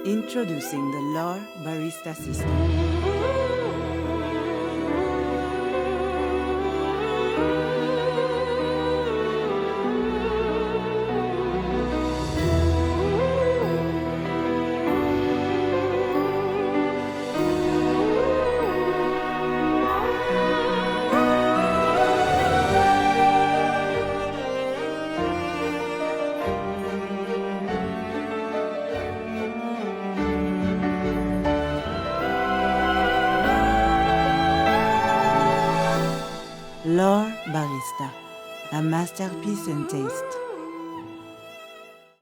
Introducing the LOR Barista system. LOR Barista, a masterpiece in taste.